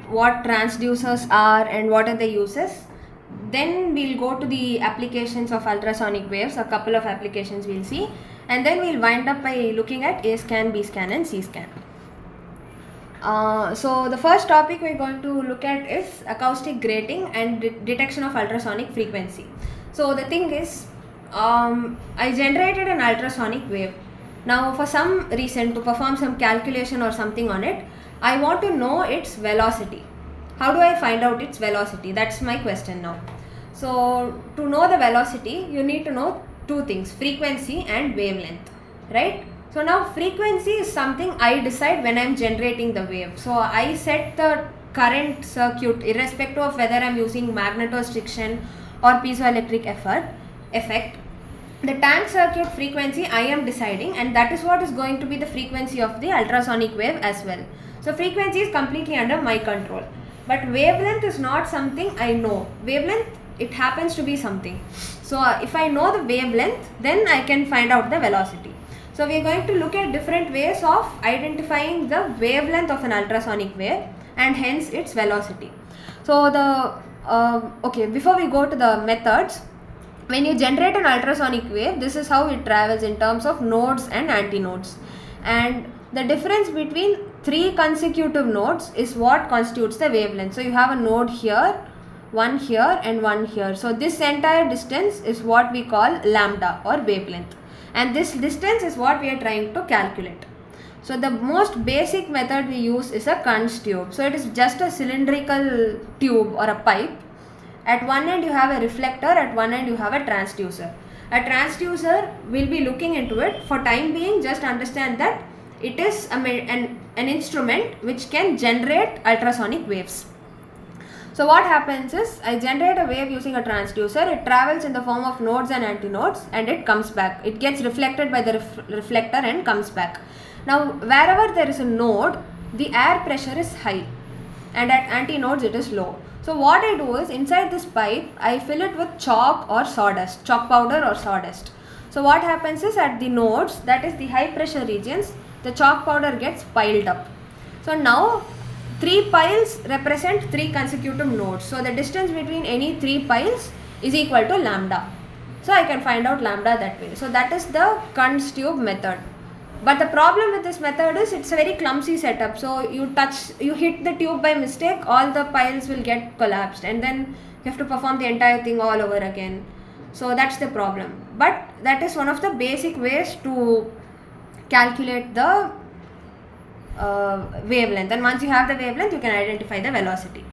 what transducers are and what are the uses. Then we'll go to the applications of ultrasonic waves, a couple of applications we'll see, and then we'll wind up by looking at A scan, B scan and C scan. So the first topic we're going to look at is acoustic grating and detection of ultrasonic frequency. So the thing is, I generated an ultrasonic wave. Now for some reason, to perform some calculation or something on it, I want to know its velocity. How do I find out its velocity? That's my question now. So to know the velocity, you need to know two things, frequency and wavelength, right? So now frequency is something I decide when I am generating the wave. So I set the current circuit irrespective of whether I am using magnetostriction or piezoelectric effect. The tank circuit frequency I am deciding, and that is what is going to be the frequency of the ultrasonic wave as well. So frequency is completely under my control. But wavelength is not something I know. Wavelength, it happens to be something. So if I know the wavelength, then I can find out the velocity. So we are going to look at different ways of identifying the wavelength of an ultrasonic wave and hence its velocity. So before we go to the methods, when you generate an ultrasonic wave, this is how it travels in terms of nodes and antinodes. And the difference between three consecutive nodes is what constitutes the wavelength. So you have a node here, one here and one here. So this entire distance is what we call lambda or wavelength. And this distance is what we are trying to calculate. So the most basic method we use is a Kunz tube. So it is just a cylindrical tube or a pipe. At one end you have a reflector, at one end you have a transducer. A transducer will be looking into it. For time being, just understand that it is an instrument which can generate ultrasonic waves. So what happens is, I generate a wave using a transducer. It travels in the form of nodes and antinodes and it comes back. It gets reflected by the reflector and comes back. Now wherever there is a node, the air pressure is high and at antinodes it is low. So what I do is, inside this pipe I fill it with chalk or sawdust, chalk powder or sawdust. So what happens is, at the nodes, that is the high pressure regions, the chalk powder gets piled up. So now 3 piles represent 3 consecutive nodes. So the distance between any 3 piles is equal to lambda. So I can find out lambda that way. So that is the Kunz tube method. But the problem with this method is, it's a very clumsy setup. So you hit the tube by mistake, all the piles will get collapsed and then you have to perform the entire thing all over again. So that's the problem. But that is one of the basic ways to calculate the wavelength, and once you have the wavelength, you can identify the velocity.